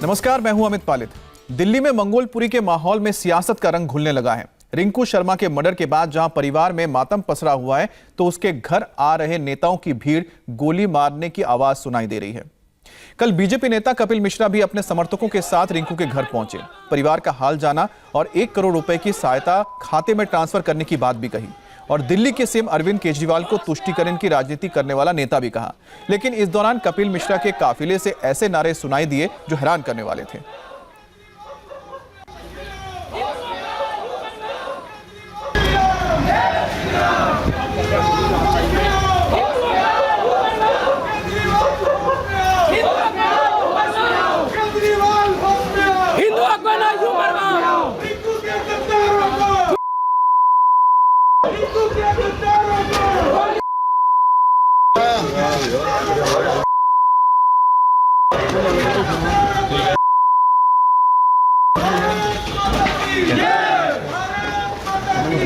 नमस्कार, मैं हूं अमित पालित। दिल्ली में मंगोलपुरी के माहौल में सियासत का रंग घुलने लगा है। रिंकू शर्मा के मर्डर के बाद जहां परिवार में मातम पसरा हुआ है, तो उसके घर आ रहे नेताओं की भीड़ गोली मारने की आवाज सुनाई दे रही है। कल बीजेपी नेता कपिल मिश्रा भी अपने समर्थकों के साथ रिंकू के घर पहुंचे, परिवार का हाल जाना और 1 करोड़ रुपए की सहायता खाते में ट्रांसफर करने की बात भी कही। और दिल्ली के सीएम अरविंद केजरीवाल को तुष्टीकरण की राजनीति करने वाला नेता भी कहा। लेकिन इस दौरान कपिल मिश्रा के काफिले से ऐसे नारे सुनाई दिए जो हैरान करने वाले थे।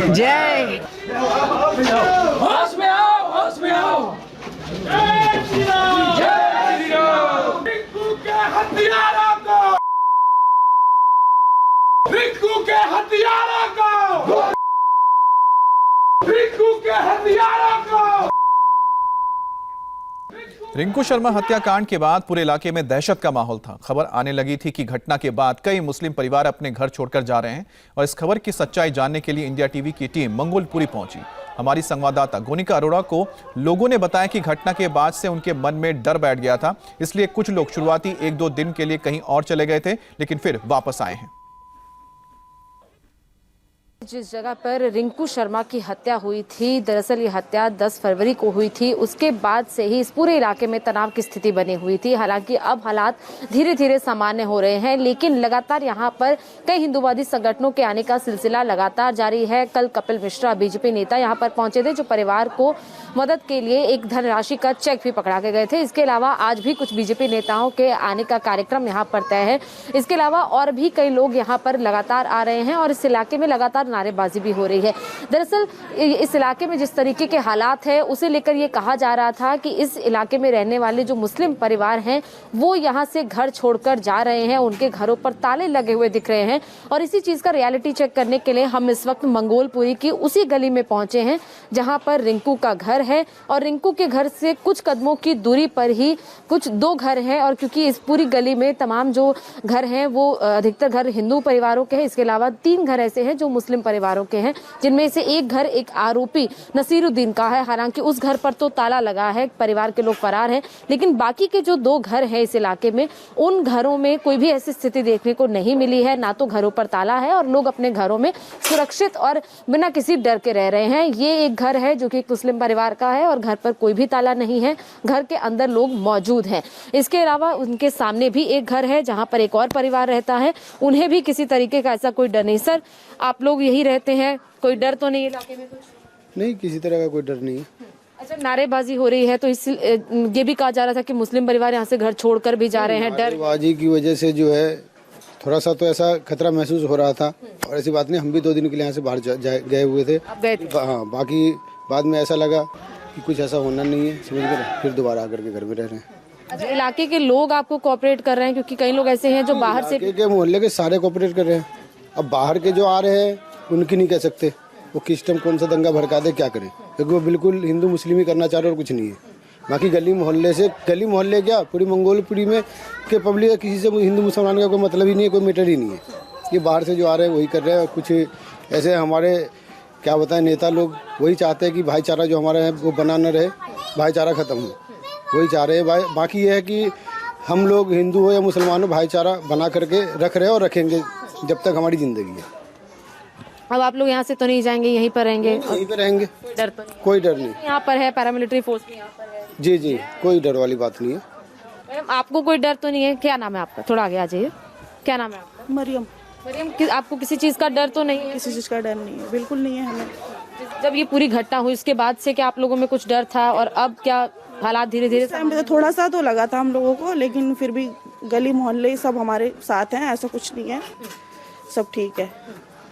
जय होश में आओ, होश में आओ। जय श्री राम, जय श्री राम। रिंकू के हथियारों को, रिंकू के हथियारों को, रिंकू के हथियारों को। रिंकू शर्मा हत्याकांड के बाद पूरे इलाके में दहशत का माहौल था। खबर आने लगी थी कि घटना के बाद कई मुस्लिम परिवार अपने घर छोड़कर जा रहे हैं और इस खबर की सच्चाई जानने के लिए इंडिया टीवी की टीम मंगोलपुरी पहुंची। हमारी संवाददाता गोनिका अरोड़ा को लोगों ने बताया कि घटना के बाद से उनके मन में डर बैठ गया था, इसलिए कुछ लोग शुरुआती 1-2 दिन के लिए कहीं और चले गए थे, लेकिन फिर वापस आए हैं। जिस जगह पर रिंकू शर्मा की हत्या हुई थी, दरअसल ये हत्या 10 फरवरी को हुई थी। उसके बाद से ही इस पूरे इलाके में तनाव की स्थिति बनी हुई थी। हालांकि अब हालात धीरे धीरे सामान्य हो रहे हैं, लेकिन लगातार यहाँ पर कई हिंदूवादी संगठनों के आने का सिलसिला लगातार जारी है। कल कपिल मिश्रा बीजेपी नेता यहाँ पर पहुंचे थे, जो परिवार को मदद के लिए एक धनराशि का चेक भी पकड़ा के गए थे। इसके अलावा आज भी कुछ बीजेपी नेताओं के आने का कार्यक्रम यहाँ पर तय है। इसके अलावा और भी कई लोग यहाँ पर लगातार आ रहे हैं और इस इलाके में लगातार नारेबाजी भी हो रही है। दरअसल इस इलाके में जिस तरीके के हालात है, उसे लेकर ये कहा जा रहा था कि इस इलाके में रहने वाले जो मुस्लिम परिवार हैं, वो यहाँ से घर छोड़कर जा रहे हैं। उनके घरों पर ताले लगे हुए दिख रहे हैं और इसी चीज का रियलिटी चेक करने के लिए हम इस वक्त मंगोलपुरी की उसी गली में पहुंचे हैं जहां पर रिंकू का घर है। और रिंकू के घर से कुछ कदमों की दूरी पर ही कुछ 2 घर हैं, और क्योंकि इस पूरी गली में तमाम जो घर हैं वो अधिकतर घर हिंदू परिवारों के हैं। इसके अलावा 3 घर ऐसे हैं जो मुस्लिम परिवारों के हैं, जिनमें से एक घर एक आरोपी नसीरुद्दीन का है। हालांकि उस घर पर तो ताला लगा है, परिवार के लोग फरार हैं, लेकिन बाकी के जो 2 घर हैं इस इलाके में, उन घरों में कोई भी ऐसी स्थिति देखने को नहीं मिली है। ना तो घरों पर ताला है और लोग अपने घरों में सुरक्षित और बिना किसी डर के रह रहे हैं। ये एक घर है जो कि एक मुस्लिम परिवार का है और घर पर कोई भी ताला नहीं है, घर के अंदर लोग मौजूद हैं। इसके अलावा उनके सामने भी एक घर है जहां पर एक और परिवार रहता है, उन्हें भी किसी तरीके का ऐसा कोई डर नहीं। सर, आप लोग यही रहते हैं, कोई डर तो नहीं इलाके में? कुछ नहीं, किसी तरह का कोई डर नहीं है। अच्छा, नारेबाजी हो रही है तो इस ये भी कहा जा रहा था कि मुस्लिम परिवार यहाँ से घर छोड़कर भी जा रहे हैं। डर नारेबाजी की वजह से जो है थोड़ा सा तो ऐसा खतरा महसूस हो रहा था, और ऐसी बात नहीं, हम भी 2 दिन के लिए यहाँ से बाहर गए हुए थे। हाँ, बाकी बाद में ऐसा लगा कि कुछ ऐसा होना नहीं है, समझ गए, फिर दोबारा आकर के घर में रह रहे हैं। अच्छा, इलाके के लोग आपको कोऑपरेट कर रहे हैं? क्योंकि कई लोग ऐसे हैं जो बाहर से के मोहल्ले के सारे कोऑपरेट कर रहे हैं। अब बाहर के जो आ रहे हैं उनकी नहीं कह सकते, वो किस टाइम कौन सा दंगा भड़का दे, क्या करें, क्योंकि वो बिल्कुल हिंदू मुस्लिम ही करना चाह रहे और कुछ नहीं है। बाकी गली मोहल्ले क्या पूरी मंगोलपुरी में के पब्लिक है, किसी से हिंदू मुसलमान का कोई मतलब ही नहीं है, कोई मैटर ही नहीं है। ये बाहर से जो आ रहे हैं वही कर रहे हैं। कुछ ऐसे हमारे क्या बताएं नेता लोग वही चाहते हैं कि भाईचारा जो हमारा है वो बना न रहे, भाईचारा खत्म हो, वही चाह रहे हैं। बाकी ये है कि हम लोग हिंदू हो या मुसलमान हो, भाईचारा बना करके रख रहे हैं और रखेंगे जब तक हमारी जिंदगी है। अब आप लोग यहाँ से तो नहीं जाएंगे, यहीं पर रहेंगे? यहीं पे रहेंगे, डर तो नहीं? कोई डर नहीं। यहाँ पर है पैरामिलिट्री फोर्स भी यहाँ पर है। जी जी, कोई डर वाली बात नहीं है। मैडम, आपको कोई डर तो नहीं है? क्या नाम है आपका? थोड़ा आगे आ जाइए। क्या नाम है आपका? मरियम। मरियम, आपको किसी चीज का डर तो नहीं है? किसी चीज का डर नहीं है, बिल्कुल नहीं है हमें। जब ये पूरी घटना हुई उसके बाद से क्या आप लोगों में कुछ डर था, और अब क्या हालात धीरे धीरे? टाइम पे तो थोड़ा सा तो लगा था हम लोगों को, लेकिन फिर भी गली मोहल्ले सब हमारे साथ हैं, ऐसा कुछ नहीं है, सब ठीक है।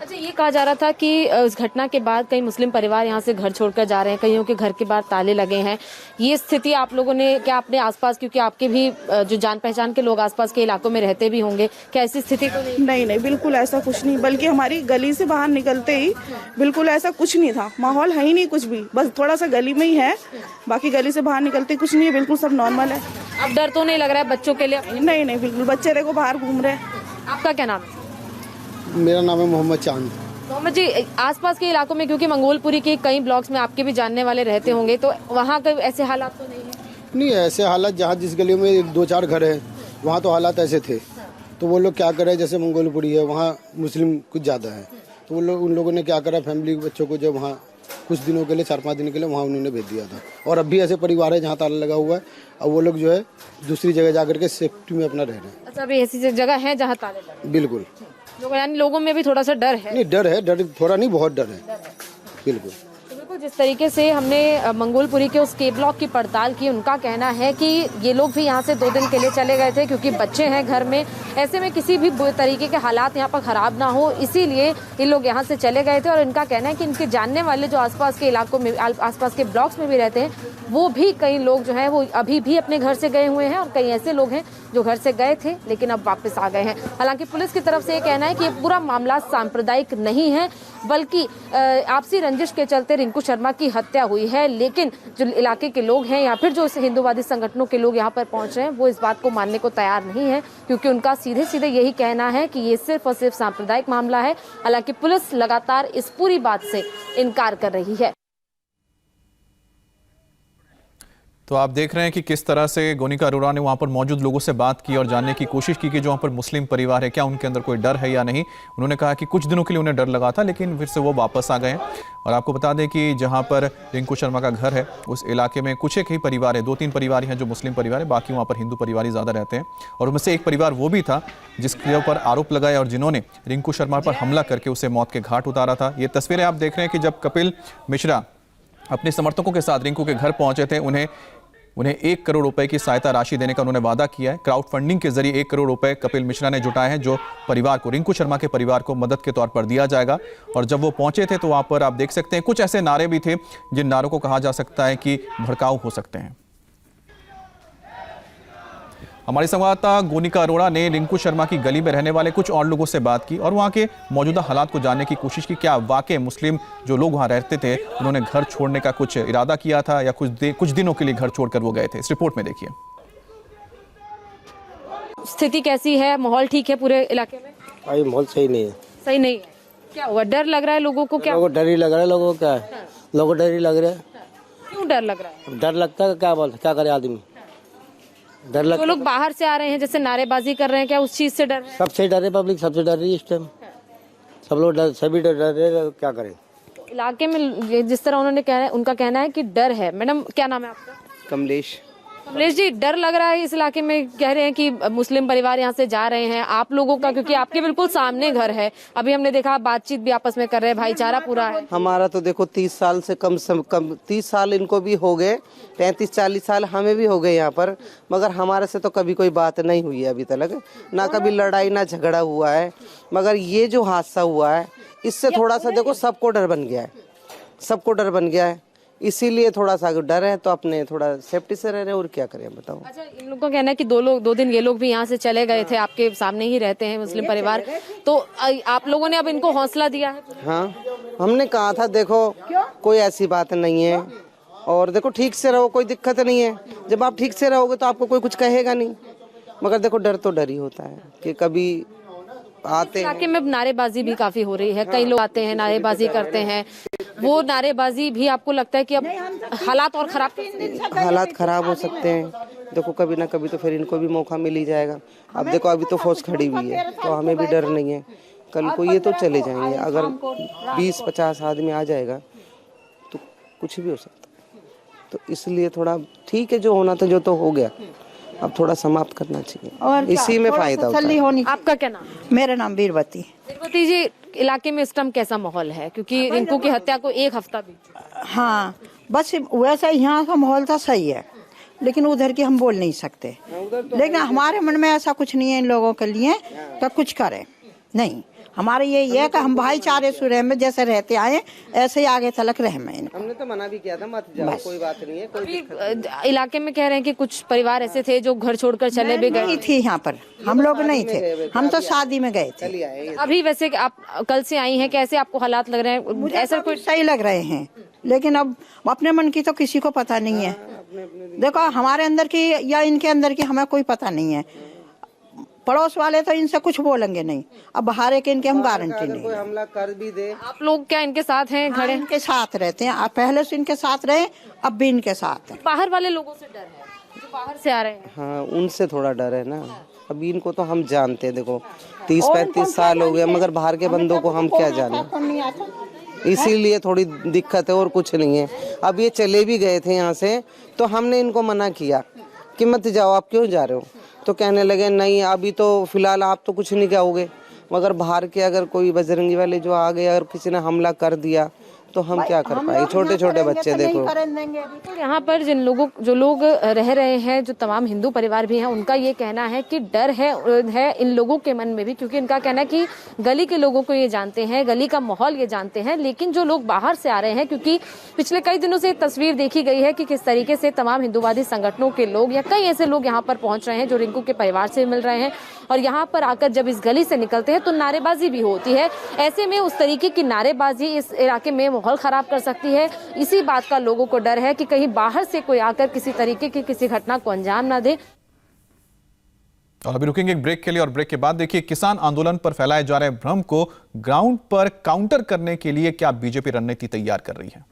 अच्छा, ये कहा जा रहा था कि इस घटना के बाद कई मुस्लिम परिवार यहाँ से घर छोड़कर जा रहे हैं, कईयों के घर के बाहर ताले लगे हैं। ये स्थिति आप लोगों ने क्या अपने आसपास, क्योंकि आपके भी जो जान पहचान के लोग आसपास के इलाकों में रहते भी होंगे, क्या ऐसी स्थिति को नहीं? नहीं, बिल्कुल ऐसा कुछ नहीं, बल्कि हमारी गली से बाहर निकलते ही बिल्कुल ऐसा कुछ नहीं था, माहौल है ही नहीं कुछ भी, बस थोड़ा सा गली में ही है, बाकी गली से बाहर निकलते कुछ नहीं है, बिल्कुल सब नॉर्मल है। अब डर तो नहीं लग रहा है बच्चों के लिए? नहीं, बिल्कुल, बच्चे देखो बाहर घूम रहे हैं। आपका क्या नाम है? मेरा नाम है मोहम्मद चांद। मोहम्मद जी, आसपास के इलाकों में, क्योंकि मंगोलपुरी के कई ब्लॉक्स में आपके भी जानने वाले रहते होंगे, तो वहाँ के ऐसे हालात तो नहीं है? नहीं, ऐसे हालात जहाँ जिस गली में 2-4 घर है वहाँ तो हालात ऐसे थे, तो वो लोग क्या करें, जैसे मंगोलपुरी है वहाँ मुस्लिम कुछ ज़्यादा है, तो वो लोग उन लोगों ने क्या करा, फैमिली बच्चों को जब वहाँ कुछ दिनों के लिए 4-5 दिन के लिए वहाँ उन्होंने भेज दिया था। और अब भी ऐसे परिवार है जहाँ ताला लगा हुआ है, अब वो लोग जो है दूसरी जगह जाकर के सेफ्टी में अपना रह रहे हैं। अच्छा, अभी ऐसी जगह है जहाँ ताले लगे? बिल्कुल, यानी लोगों में भी थोड़ा सा डर है? नहीं, डर है, डर थोड़ा नहीं, बहुत डर है, बिल्कुल। तो बिल्कुल, जिस तरीके से हमने मंगोलपुरी के उस के ब्लॉक की पड़ताल की, उनका कहना है कि ये लोग भी यहाँ से 2 दिन के लिए चले गए थे, क्योंकि बच्चे हैं घर में, ऐसे में किसी भी तरीके के हालात यहाँ पर खराब ना हो, इसीलिए ये लोग यहाँ से चले गए थे। और इनका कहना है कि इनके जानने वाले जो आसपास के इलाकों में, आसपास के ब्लॉक्स में भी रहते हैं, वो भी कई लोग जो हैं वो अभी भी अपने घर से गए हुए हैं, और कई ऐसे लोग हैं जो घर से गए थे लेकिन अब वापस आ गए हैं। हालांकि पुलिस की तरफ से ये कहना है कि ये पूरा मामला सांप्रदायिक नहीं है, बल्कि आपसी रंजिश के चलते रिंकू शर्मा की हत्या हुई है। लेकिन जो इलाके के लोग हैं या फिर जो हिंदूवादी संगठनों के लोग यहाँ पर पहुंच रहे हैं, वो इस बात को मानने को तैयार नहीं है, क्योंकि उनका सीधे सीधे यही कहना है कि ये सिर्फ और सिर्फ सांप्रदायिक मामला है। हालांकि पुलिस लगातार इस पूरी बात से इनकार कर रही है। तो आप देख रहे हैं कि किस तरह से गोनिका अरोड़ा ने वहां पर मौजूद लोगों से बात की और जानने की कोशिश की कि जो वहां पर मुस्लिम परिवार है, क्या उनके अंदर कोई डर है या नहीं। उन्होंने कहा कि कुछ दिनों के लिए उन्हें डर लगा था, लेकिन फिर से वो वापस आ गए हैं। और आपको बता दें कि जहां पर रिंकू शर्मा का घर है, उस इलाके में कुछ एक ही परिवार है, 2-3 परिवार हैं जो मुस्लिम परिवार है, बाकी वहाँ पर हिंदू परिवार ही ज़्यादा रहते हैं। और उनमें से एक परिवार वो भी था जिसके ऊपर आरोप लगाया और जिन्होंने रिंकू शर्मा पर हमला करके उसे मौत के घाट उतारा था। ये तस्वीरें आप देख रहे हैं कि जब कपिल मिश्रा अपने समर्थकों के साथ रिंकू के घर पहुंचे थे, उन्हें 1 करोड़ रुपए की सहायता राशि देने का उन्होंने वादा किया है। क्राउड फंडिंग के जरिए 1 करोड़ रुपए कपिल मिश्रा ने जुटाए हैं, जो परिवार को, रिंकू शर्मा के परिवार को मदद के तौर पर दिया जाएगा। और जब वो पहुंचे थे तो वहां पर आप देख सकते हैं कुछ ऐसे नारे भी थे जिन नारों को कहा जा सकता है कि भड़काऊ हो सकते हैं। हमारी संवाददाता गोनिका अरोड़ा ने रिंकू शर्मा की गली में रहने वाले कुछ और लोगों से बात की और वहां के मौजूदा हालात को जानने की कोशिश की। क्या वाकई मुस्लिम जो लोग वहां रहते थे उन्होंने घर छोड़ने का कुछ इरादा किया था या कुछ दिनों के लिए घर छोड़कर वो गए थे? इस रिपोर्ट में देखिए। स्थिति कैसी है? माहौल ठीक है पूरे इलाके में? भाई माहौल सही नहीं है। सही नहीं है? क्या हुआ? डर लग रहा है लोगों को? क्या लोगों को डर ही लग रहा है, लोगों को क्या है, लोगों को डर ही लग रहा है। क्यों डर लग रहा है? डर लगता है, क्या करे आदमी, डर जो लगता लोग बाहर से आ रहे हैं, जैसे नारेबाजी कर रहे हैं, क्या उस चीज से डर है? सबसे डर है, पब्लिक सबसे डर रही है इस टाइम, सब लोग डर, सभी डर रहे, क्या करें। इलाके में जिस तरह उनका कहना है कि डर है। मैडम, क्या नाम है आपका? कमलेश। कमलेश जी, डर लग रहा है इस इलाके में, कह रहे हैं कि मुस्लिम परिवार यहाँ से जा रहे हैं, आप लोगों का, क्योंकि आपके बिल्कुल सामने घर है, अभी हमने देखा बातचीत भी आपस में कर रहे हैं, भाईचारा पूरा है। हमारा तो देखो 30 साल से कम 30 साल इनको भी हो गए, 35-40 साल हमें भी हो गए यहाँ पर, मगर हमारे से तो कभी कोई बात नहीं हुई है अभी तक, ना कभी लड़ाई ना झगड़ा हुआ है। मगर ये जो हादसा हुआ है, इससे थोड़ा सा देखो सबको डर बन गया है, सबको डर बन गया है, इसीलिए थोड़ा सा डर है, तो अपने थोड़ा सेफ्टी से रह रहे हैं, और क्या करें बताओ। अच्छा, इन लोगों का कहना है कि 2 दिन ये लोग भी यहाँ से चले गए थे, आपके सामने ही रहते हैं मुस्लिम परिवार, तो आप लोगों ने अब इनको हौसला दिया है? हाँ, हमने कहा था देखो कोई ऐसी बात नहीं है, और देखो ठीक से रहो, कोई दिक्कत नहीं है, जब आप ठीक से रहोगे तो आपको कोई कुछ कहेगा नहीं। मगर देखो डर तो डर ही होता है कि कभी आते हैं। इलाके में नारेबाजी भी काफी हो रही है, कई लोग आते हैं नारेबाजी करते हैं, वो नारेबाजी भी आपको लगता है कि अब हालात और खराब कर सकते हैं? हालात खराब हो सकते हैं, देखो कभी ना कभी तो फिर इनको भी मौका मिल ही जाएगा। अब देखो अभी तो फौज खड़ी हुई है, तो हमें भी डर नहीं है, कल को ये तो चले जाएंगे। अगर 20-50 आदमी आ जाएगा तो कुछ भी हो सकता है, तो इसलिए थोड़ा ठीक है, जो होना था जो तो हो गया, अब थोड़ा समाप्त करना चाहिए और इसी में फायदा होता है। आपका क्या नाम? मेरा नाम वीरवती। वीरवती जी, इलाके में इस टाइम कैसा माहौल है, क्योंकि रिंकू की हत्या को 1 हफ्ता बीत? हाँ, बस वैसा यहाँ का माहौल था, सही है, लेकिन उधर की हम बोल नहीं सकते, लेकिन हमारे मन में ऐसा कुछ नहीं है इन लोगों के लिए तो कुछ करें नहीं, हमारे ये है कि हम भाईचारे से रहे में, जैसे रहते आए ऐसे ही आगे तलक रहे में। हमने तो मना भी किया था मत जाओ, कोई बात नहीं है। अभी इलाके में कह रहे हैं कि कुछ परिवार ऐसे थे जो घर छोड़कर चले भी गए। नहीं थी यहाँ पर, हम लोग नहीं थे, हम तो शादी में गए थे। अभी वैसे आप कल से आई हैं, कैसे आपको हालात लग रहे हैं? ऐसा कोई सही लग रहे हैं, लेकिन अब अपने मन की तो किसी को पता नहीं है। देखो हमारे अंदर की या इनके अंदर की हमें कोई पता नहीं है। पड़ोस वाले तो इनसे कुछ बोलेंगे नहीं, अब बाहर के इनके हम गारंटी नहीं। कोई हमला कर भी दे, आप लोग क्या इनके साथ हैं? खड़े इनके साथ रहते हैं, आप पहले से इनके साथ रहे, अब भी इनके साथ हैं। बाहर वाले लोगों से डर है जो बाहर से आ रहे हैं? हाँ उनसे थोड़ा डर है ना। अभी इनको तो हम जानते हैं, देखो 30-35 साल हो गए, मगर बाहर के बंदों को हम क्या जाने, इसीलिए थोड़ी दिक्कत है और कुछ नहीं है। अब ये चले भी गए थे यहाँ से, तो हमने इनको मना किया कि मत जाओ, आप क्यों जा रहे हो? तो कहने लगे नहीं अभी तो फिलहाल आप तो कुछ नहीं कहोगे, मगर बाहर के अगर कोई बजरंगी वाले जो आ गए और किसी ने हमला कर दिया तो हम क्या कर पाए? छोटे छोटे बच्चे देखो। तो यहाँ पर जो लोग रह रहे हैं, जो तमाम हिंदू परिवार भी हैं, उनका ये कहना है कि डर है इन लोगों के मन में भी, क्योंकि इनका कहना है कि गली के लोगों को ये जानते हैं, गली का माहौल ये जानते हैं, लेकिन जो लोग बाहर से आ रहे हैं, क्योंकि पिछले कई दिनों से तस्वीर देखी गई है कि किस तरीके से तमाम हिंदूवादी संगठनों के लोग या कई ऐसे लोग यहाँ पर पहुंच रहे हैं जो रिंकू के परिवार से मिल रहे हैं, और यहाँ पर आकर जब इस गली से निकलते हैं तो नारेबाजी भी होती है। ऐसे में उस तरीके की नारेबाजी इस इलाके में माहौल खराब कर सकती है। इसी बात का लोगों को डर है कि कहीं बाहर से कोई आकर किसी तरीके की किसी घटना को अंजाम ना दे। और अभी रुकेंगे एक ब्रेक के लिए, और ब्रेक के बाद देखिए किसान आंदोलन पर फैलाए जा रहे भ्रम को ग्राउंड पर काउंटर करने के लिए क्या बीजेपी रणनीति तैयार कर रही है।